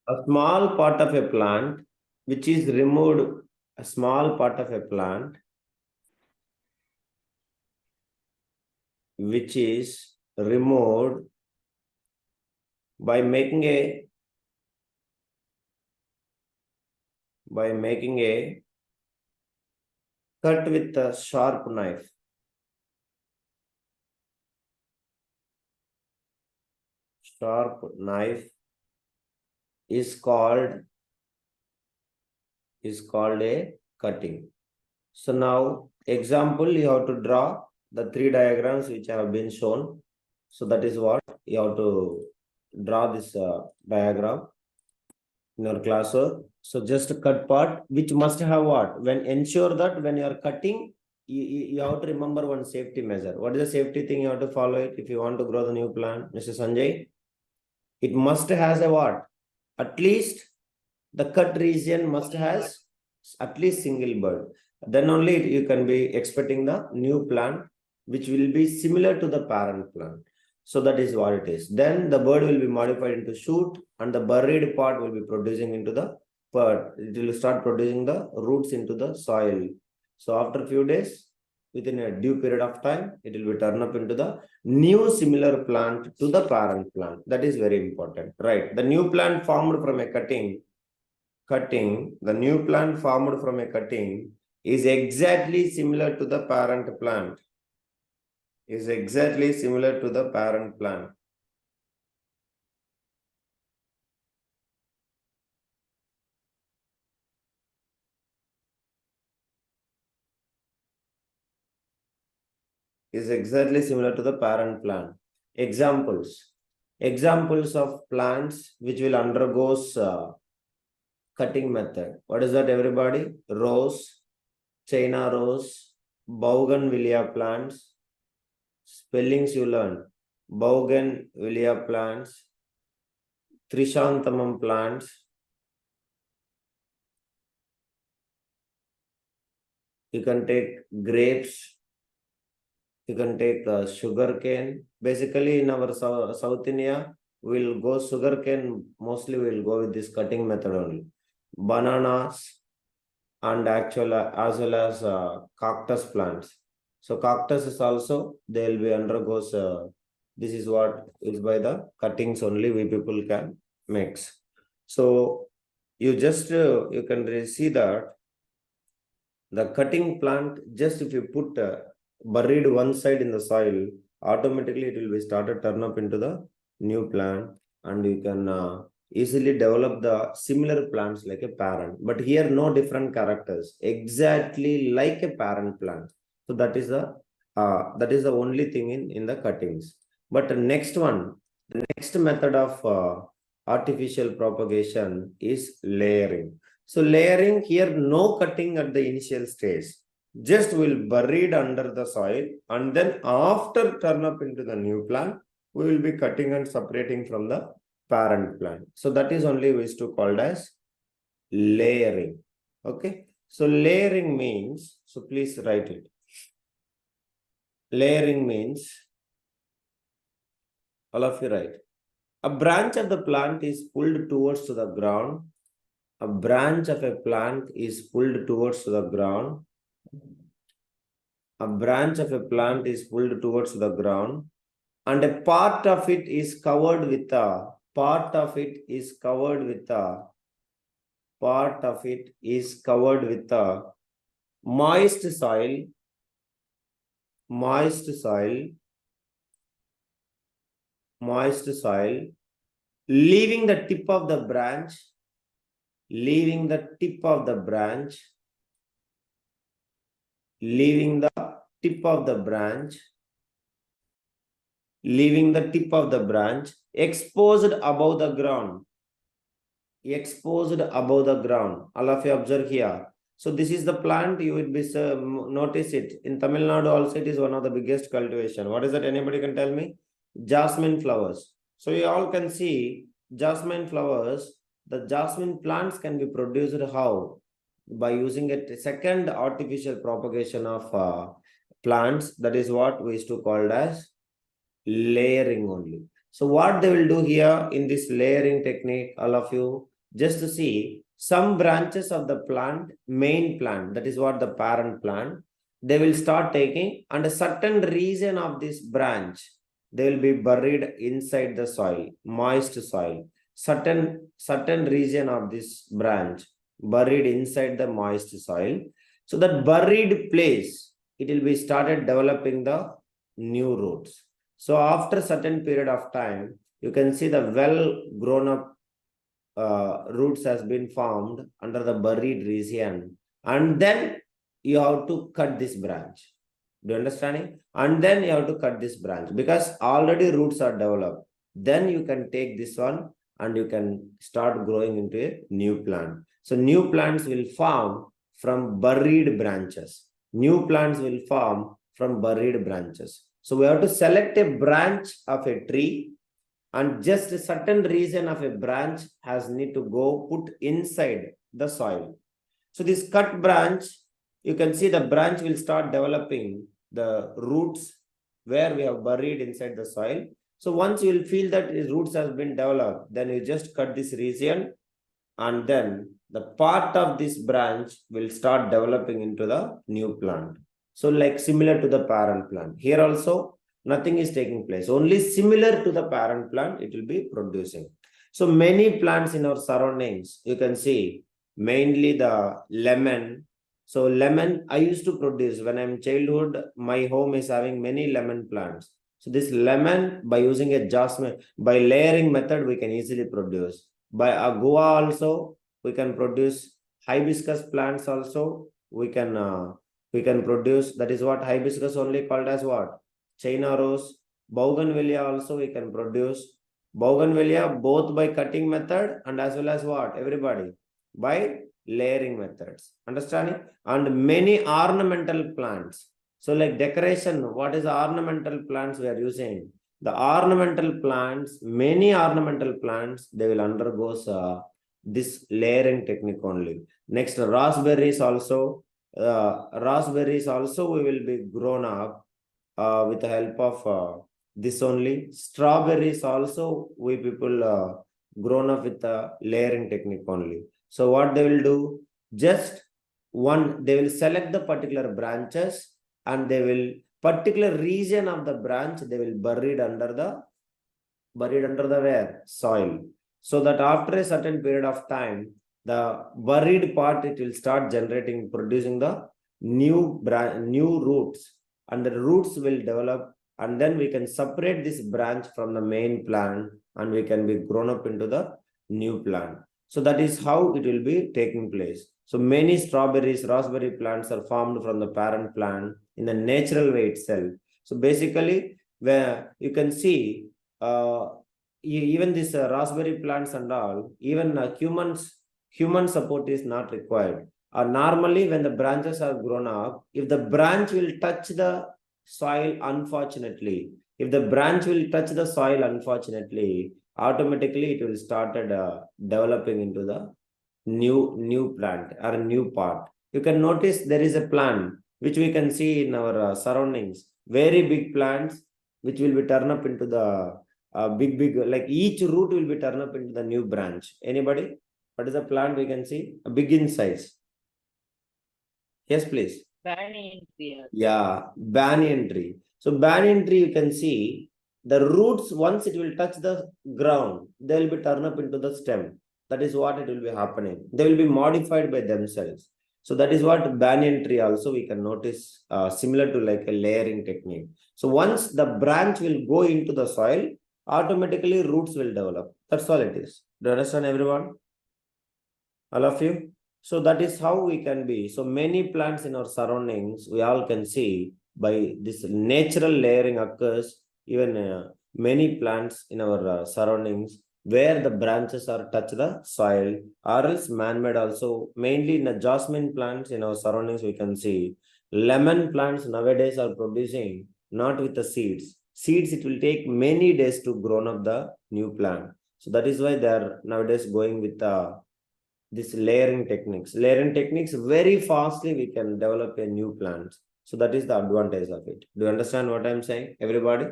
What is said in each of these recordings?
A small part of a plant which is removed, a small part of a plant which is removed by making a cut with a sharp knife. Sharp knife is called a cutting. So now example, you have to draw the three diagrams which have been shown. So that is what you have to draw this diagram in your classwork. So just a cut part which must have what? When ensure that when you are cutting, you have to remember one safety measure. What is the safety thing you have to follow it if you want to grow the new plant, Mr. Sanjay? It must has a what? At least the cut region must has at least single bud. Then only you can be expecting the new plant which will be similar to the parent plant. So that is what it is. Then the bud will be modified into shoot and the buried part will be producing into the bud. It will start producing the roots into the soil. So after a few days, within a due period of time, it will be turned up into the new similar plant to the parent plant. That is very important, right? The new plant formed from a cutting, the new plant formed from a cutting is exactly similar to the parent plant. Is exactly similar to the parent plant. Is exactly similar to the parent plant. Examples. Examples of plants which will undergoes cutting method. What is that, everybody? Rose, China rose, bougainvillea plants. Spellings you learn. Bougainvillea plants, Chrysanthemum plants. You can take grapes. You can take sugar cane. Basically, in our South India, we'll go sugar cane. Mostly, we'll go with this cutting method only. Bananas and actual as well as cactus plants. So cactus is also they'll be undergoes. This is what is by the cuttings only we people can mix. So you just you can really see that the cutting plant, just if you put buried one side in the soil, automatically it will be started turn up into the new plant, and you can easily develop the similar plants like a parent. But here no different characters, exactly like a parent plant. So that is the only thing in the cuttings. But the next one, the next method of artificial propagation is layering. So layering here, no cutting at the initial stage. Just will buried under the soil, and then after turn up into the new plant, we will be cutting and separating from the parent plant. So that is only we used to called as layering. Okay. So layering means, so please write it. Layering means, all of you write. A branch of the plant is pulled towards to the ground. A branch of a plant is pulled towards the ground. A branch of a plant is pulled towards the ground, and a part of it is covered with a moist soil, leaving the tip of the branch, leaving the tip of the branch exposed above the ground. All of you observe here. So this is the plant. You will be notice it in Tamil Nadu also. It is one of the biggest cultivation. What is that? Anybody can tell me? Jasmine flowers. So you all can see jasmine flowers. The jasmine plants can be produced how? By using a second artificial propagation of plants. That is what we used to call as layering only. So what they will do here in this layering technique, all of you, just to see some branches of the plant, main plant, that is what the parent plant, they will start taking, and a certain region of this branch, they will be buried inside the soil, moist soil. Certain region of this branch buried inside the moist soil. So that buried place, it will be started developing the new roots. So after certain period of time, you can see the well grown up roots has been formed under the buried region, and then you have to cut this branch. Do you understand it? And then you have to cut this branch because already roots are developed. Then you can take this one and you can start growing into a new plant. So new plants will form from buried branches. New plants will form from buried branches. So we have to select a branch of a tree, and just a certain region of a branch has need to go put inside the soil. So this cut branch, you can see the branch will start developing the roots where we have buried inside the soil. So once you will feel that the roots has been developed, then you just cut this region, and then the part of this branch will start developing into the new plant. So like similar to the parent plant. Here also nothing is taking place. Only similar to the parent plant, it will be producing. So many plants in our surroundings, you can see mainly the lemon. So lemon, I used to produce when I'm childhood, my home is having many lemon plants. So this lemon, by using a jasmine, by layering method, we can easily produce. By a guava also, we can produce hibiscus plants also. We can produce, that is what hibiscus only called as what? China rose. Bougainvillea also we can produce. Bougainvillea both by cutting method and as well as what? Everybody by layering methods. Understanding? And many ornamental plants. So like decoration, what is the ornamental plants we are using? The ornamental plants, many ornamental plants, they will undergo this layering technique only. Next, raspberries also. Raspberries also we will be grown up with the help of this only. Strawberries also we people grown up with the layering technique only. So what they will do, just one, they will select the particular branches, and they will particular region of the branch, they will buried under the where? Soil. So that after a certain period of time, the buried part, it will start generating, producing the new roots, and the roots will develop, and then we can separate this branch from the main plant, and we can be grown up into the new plant. So that is how it will be taking place. So many strawberries, raspberry plants are formed from the parent plant in the natural way itself. So basically, where you can see even this raspberry plants and all, even human support is not required. Normally, when the branches are grown up, if the branch will touch the soil, unfortunately, automatically it will started developing into the new plant or a new part. You can notice there is a plant which we can see in our surroundings, very big plants which will be turned up into the big, like each root will be turned up into the new branch. Anybody? What is the plant we can see? A big in size. Yes, please. Banyan tree. Yeah, banyan tree. So banyan tree, you can see the roots, once it will touch the ground, they will be turned up into the stem. That is what it will be happening. They will be modified by themselves. So that is what banyan tree also we can notice similar to like a layering technique. So once the branch will go into the soil, automatically roots will develop. That's all it is. Do you understand, everyone? All of you? So that is how we can be. So many plants in our surroundings, we all can see by this natural layering occurs, even many plants in our surroundings where the branches are touch the soil, or else man-made also. Mainly in the jasmine plants in our surroundings, we can see lemon plants nowadays are producing not with the seeds. Seeds, it will take many days to grow up the new plant. So that is why they are nowadays going with this layering techniques. Layering techniques, very fastly we can develop a new plant. So that is the advantage of it. Do you understand what I'm saying, everybody?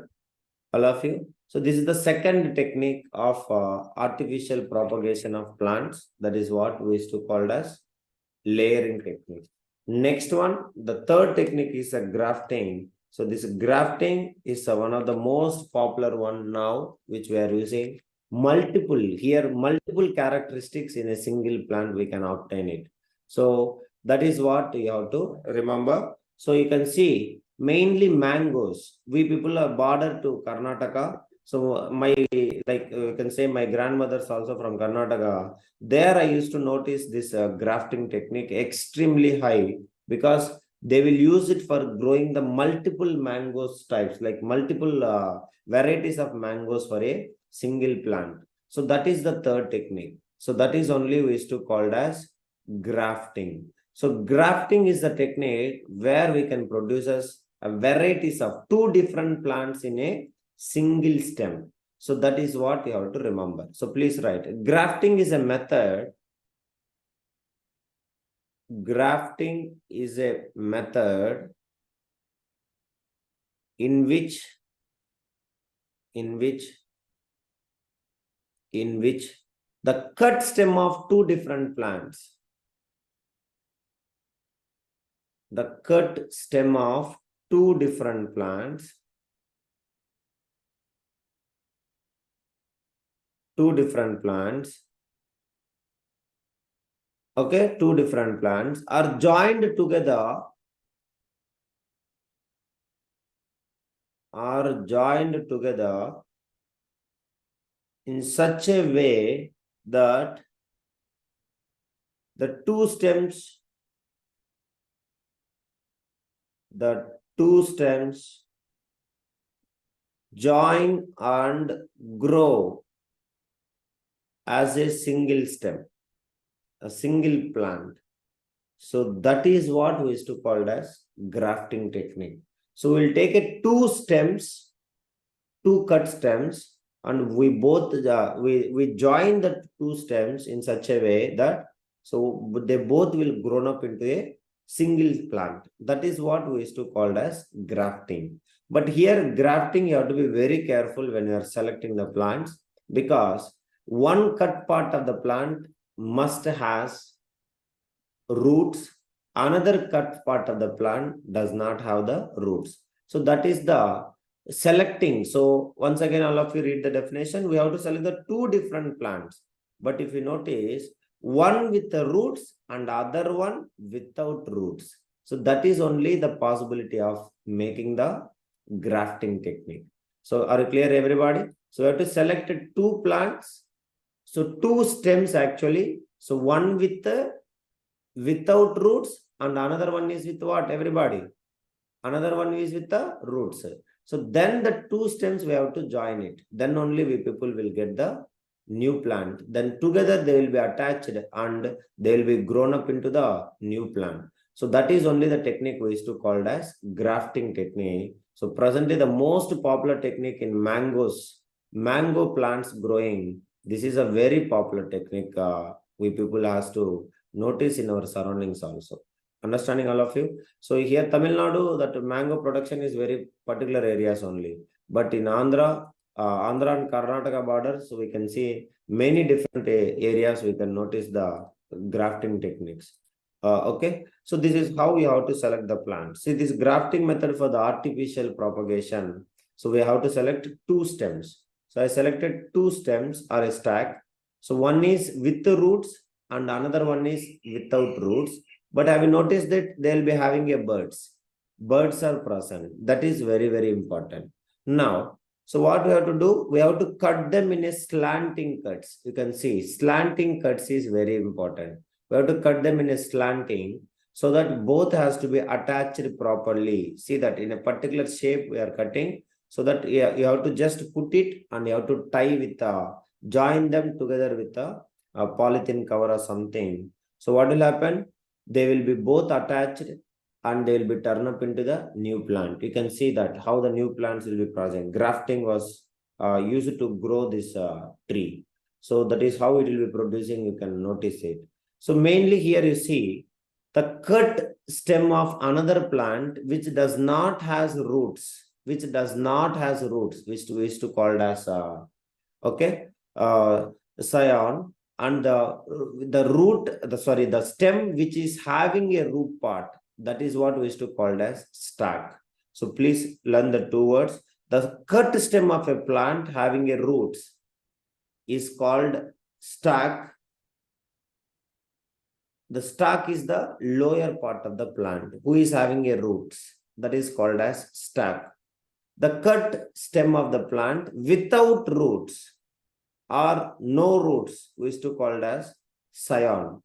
All of you? So this is the second technique of artificial propagation of plants. That is what we used to call as layering technique. Next one, the third technique is a grafting. So this grafting is one of the most popular one now, which we are using. Multiple characteristics in a single plant, we can obtain it. So that is what you have to remember. So you can see mainly mangoes. We people are border to Karnataka. So you can say my grandmother's also from Karnataka. There I used to notice this grafting technique extremely high, because they will use it for growing the multiple mangoes types, like multiple varieties of mangoes for a single plant. So that is the third technique. So that is only we used to called as grafting. So grafting is the technique where we can produce a varieties of two different plants in a single stem. So that is what you have to remember. So please write. Grafting is a method. Grafting is a method in which the cut stem of two different plants, the cut stem of two different plants, okay, two different plants are joined together, in such a way that the two stems join and grow as a single stem, a single plant. So that is what we used to call as grafting technique. So we'll take a two cut stems, and we we join the two stems in such a way that so they both will grown up into a single plant. That is what we used to call as grafting. But here grafting, you have to be very careful when you are selecting the plants, because one cut part of the plant must has roots, another cut part of the plant does not have the roots. So that is the selecting. So once again, all of you read the definition. We have to select the two different plants. But if you notice, one with the roots and other one without roots. So that is only the possibility of making the grafting technique. So are you clear, everybody? So we have to select two plants. So two stems actually. So one with the without roots and another one is with what, everybody? Another one is with the roots. So then the two stems we have to join it. Then only we people will get the new plant. Then together they will be attached and they will be grown up into the new plant. So that is only the technique we used to call as grafting technique. So presently the most popular technique in mango plants growing. This is a very popular technique. We people has to notice in our surroundings also. Understanding all of you? So here Tamil Nadu, that mango production is very particular areas only. But in Andhra and Karnataka border, so we can see many different areas we can notice the grafting techniques. Okay, so this is how we have to select the plant. See, this grafting method for the artificial propagation. So we have to select two stems. So I selected two stems or a stack. So one is with the roots and another one is without roots. But have you noticed that they'll be having a birds? Birds are present. That is very, very important. Now, so what we have to do? We have to cut them in a slanting cuts. You can see slanting cuts is very important. We have to cut them in a slanting so that both has to be attached properly. See that in a particular shape we are cutting, so that you have to just put it and you have to tie with join them together with a polythene cover or something. So what will happen? They will be both attached and they will be turned up into the new plant. You can see that how the new plants will be present. Grafting was used to grow this tree. So that is how it will be producing. You can notice it. So mainly here you see the cut stem of another plant which does not has roots. which does not has roots, which we used to called as scion, and the stem which is having a root part, that is what we used to called as stack. So please learn the two words. The cut stem of a plant having a roots is called stack. The stalk is the lower part of the plant who is having a roots, that is called as stack. The cut stem of the plant without roots or no roots, we used to call it as scion.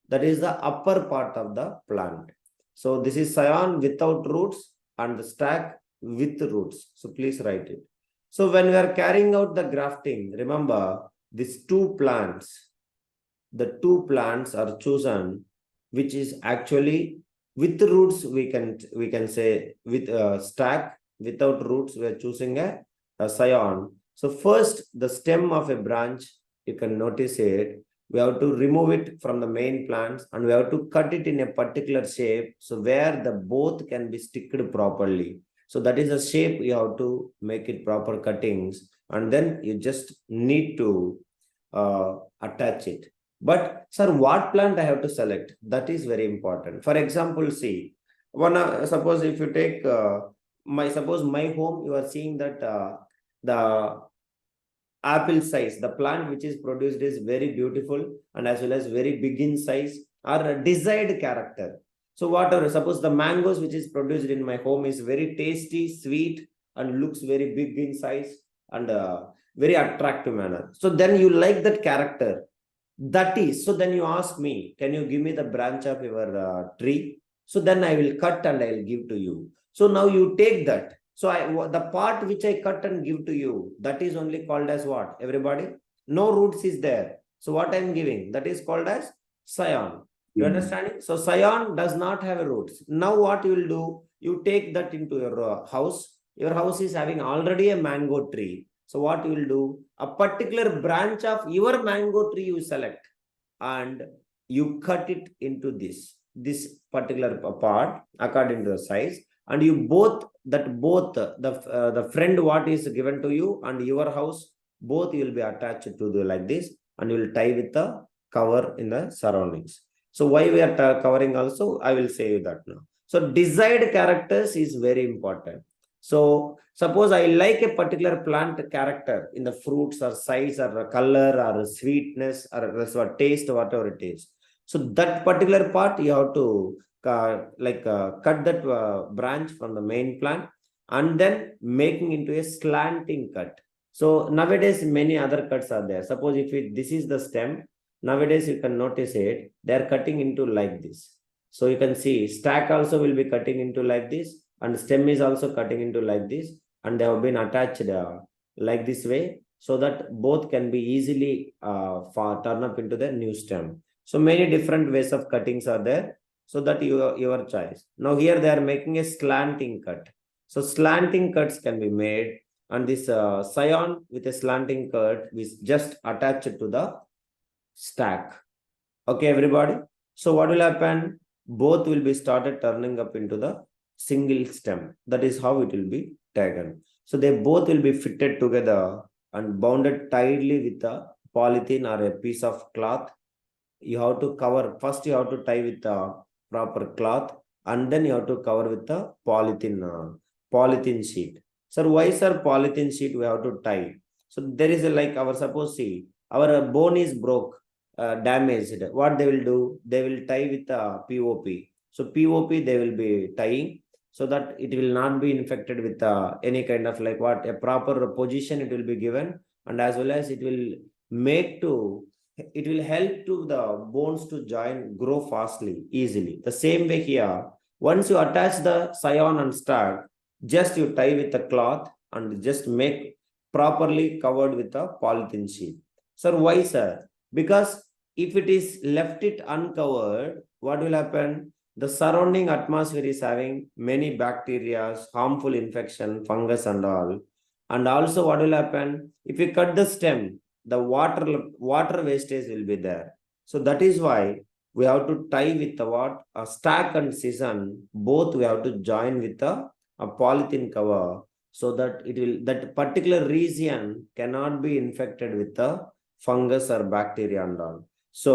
That is the upper part of the plant. So this is scion without roots and the stack with roots. So please write it. So when we are carrying out the grafting, remember these two plants, the two plants are chosen, which is actually with roots. We can say with stack, without roots we are choosing a scion. So first, the stem of a branch, you can notice it. We have to remove it from the main plants and we have to cut it in a particular shape. So where the both can be sticked properly. So that is the shape you have to make it proper cuttings. And then you just need to attach it. But sir, what plant I have to select? That is very important. For example, see, suppose if you take my home, you are seeing that the apple size, the plant which is produced is very beautiful and as well as very big in size or a desired character. So whatever, suppose the mangoes which is produced in my home is very tasty, sweet and looks very big in size and very attractive manner. So then you like that character. That is, so then you ask me, can you give me the branch of your tree? So then I will cut and I will give to you. So now you take that. So the part which I cut and give to you, that is only called as what? Everybody? No roots is there. So what I am giving, that is called as scion. You understand it? So scion does not have roots. Now what you will do? You take that into your house. Your house is having already a mango tree. So what you will do? A particular branch of your mango tree you select and you cut it into this particular part according to the size, and you both the friend what is given to you and your house, both you will be attached to the like this, and you will tie with the cover in the surroundings. So why we are covering also, I will say that now. So desired characters is very important. So suppose I like a particular plant character in the fruits or size or color or sweetness or taste, whatever it is. So that particular part you have to cut that branch from the main plant and then making into a slanting cut. So nowadays many other cuts are there. Suppose if this is the stem, nowadays you can notice it, they are cutting into like this. So you can see stack also will be cutting into like this, and stem is also cutting into like this, and they have been attached like this way, so that both can be easily turn up into the new stem. So many different ways of cuttings are there, so that your choice. Now here they are making a slanting cut. So slanting cuts can be made, and this scion with a slanting cut is just attached to the stack. Okay, everybody. So what will happen? Both will be started turning up into the single stem. That is how it will be taken. So they both will be fitted together and bounded tightly with a polythene or a piece of cloth. You have to cover, first you have to tie with a proper cloth, and then you have to cover with a polythene sheet. Sir, why sir polythene sheet we have to tie? So there is a like our suppose see our bone is broke, damaged. What they will do? They will tie with POP. So POP they will be tying so that it will not be infected with any kind of like what a proper position it will be given, and as well as it will help to the bones to join, grow fastly, easily. The same way here, once you attach the scion and stack, just you tie with the cloth and just make properly covered with a polythene sheet. Sir, why sir? Because if it is left it uncovered, what will happen? The surrounding atmosphere is having many bacteria, harmful infection, fungus and all. And also what will happen? If you cut the stem, the water wastage will be there. So that is why we have to tie with the what? A stack and season, both we have to join with a polythene cover. so that that particular region cannot be infected with the fungus or bacteria and all. So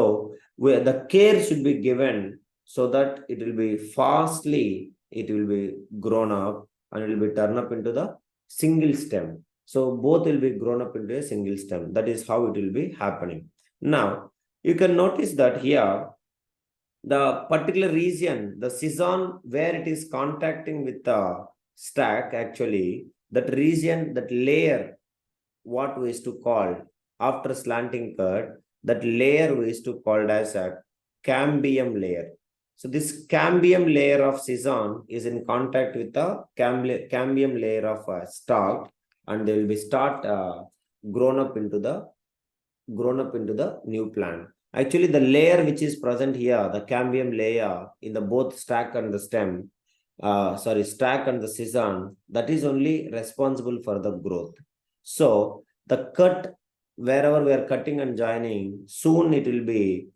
the care should be given so that it will be fastly, it will be grown up and it will be turned up into the single stem. So both will be grown up into a single stem. That is how it will be happening. Now, you can notice that here, the particular region, the season where it is contacting with the stack, actually, that region, that layer, what we used to call after slanting cut, that layer we used to call as a cambium layer. So this cambium layer of season is in contact with the cambium layer of stalk, and they will be start grown up into the new plant. Actually, the layer which is present here, the cambium layer in the both stack and the stem, stack and the season, that is only responsible for the growth. So the cut, wherever we are cutting and joining, soon it will be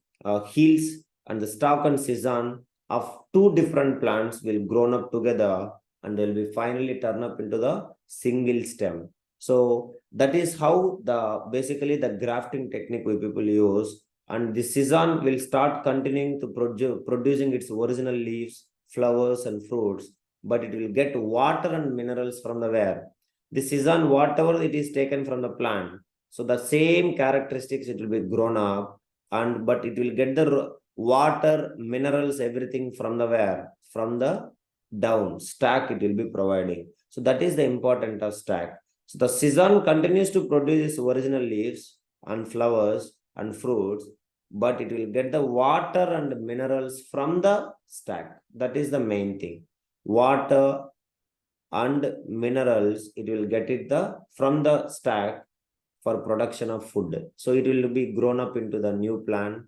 heels, and the stalk and season of two different plants will grown up together, and they'll be finally turn up into the single stem. So that is how the basically the grafting technique we people use, and the season will start continuing to producing its original leaves, flowers and fruits, but it will get water and minerals from the where the season, whatever it is taken from the plant, so the same characteristics it will be grown up, and but it will get the water, minerals, everything from the where, from the down stack it will be providing. So that is the important of stack. So the season continues to produce its original leaves and flowers and fruits, but it will get the water and minerals from the stack. That is the main thing. Water and minerals, it will get it from the stack for production of food. So it will be grown up into the new plant,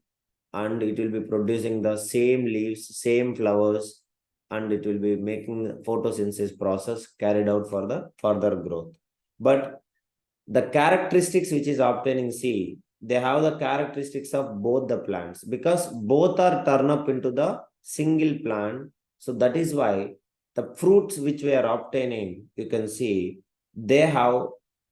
and it will be producing the same leaves, same flowers, and it will be making photosynthesis process carried out for the further growth. But the characteristics which is obtaining, see, they have the characteristics of both the plants, because both are turned up into the single plant. So that is why the fruits which we are obtaining, you can see, they have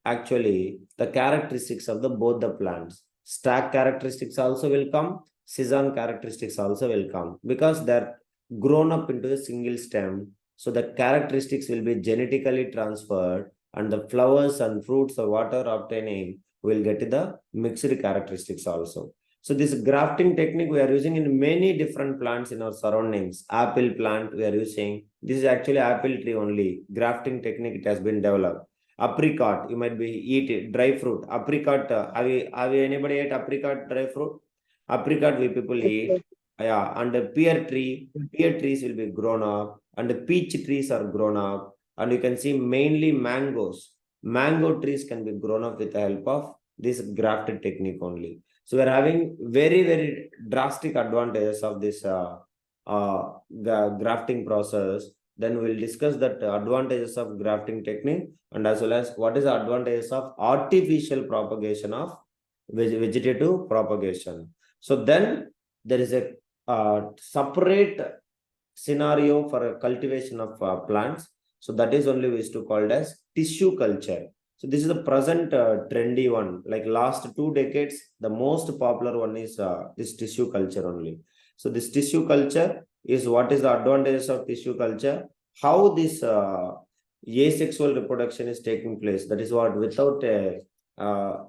actually the characteristics of the both the plants. Stack characteristics also will come, season characteristics also will come, because they're grown up into a single stem. So the characteristics will be genetically transferred, and the flowers and fruits or water obtaining will get the mixed characteristics also. So this grafting technique we are using in many different plants in our surroundings. Apple plant we are using. This is actually apple tree only. Grafting technique, it has been developed. Apricot, you might be eat it, dry fruit. Apricot, have you anybody ate apricot dry fruit? Apricot we people eat. Yeah, and the pear trees will be grown up, and the peach trees are grown up, and you can see mainly mangoes. Mango trees can be grown up with the help of this grafted technique only. So we're having very, very drastic advantages of this grafting process. Then we'll discuss that advantages of grafting technique, and as well as what is the advantages of artificial propagation of vegetative propagation. So then there is a separate scenario for a cultivation of plants. So that is only we used to called as tissue culture. So this is the present trendy one. Like last 2 decades, the most popular one is this tissue culture only. So this tissue culture is what is the advantages of tissue culture, how this asexual reproduction is taking place. That is what, without a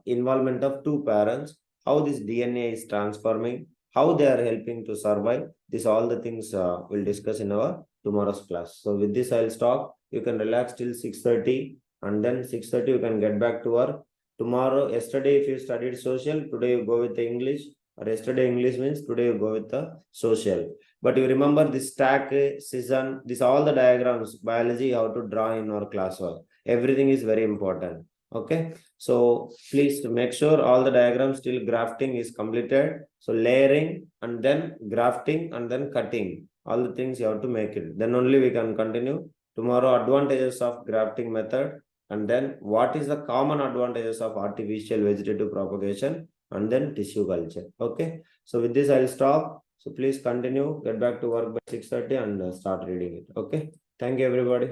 involvement of two parents, how this DNA is transforming, how they are helping to survive. This all the things we'll discuss in our tomorrow's class. So with this, I'll stop. You can relax till 6:30, and then 6:30 you can get back to work. Tomorrow, yesterday if you studied social, today you go with the English, or yesterday English means today you go with the social. But you remember this stack, season, this all the diagrams, biology, how to draw in our classwork. Everything is very important. Okay, so please to make sure all the diagrams till grafting is completed. So layering, and then grafting, and then cutting, all the things you have to make it, then only we can continue. Tomorrow, advantages of grafting method, and then what is the common advantages of artificial vegetative propagation, and then tissue culture. Okay, so with this I'll stop. So please continue, get back to work by 6:30 and start reading it. Okay, thank you everybody.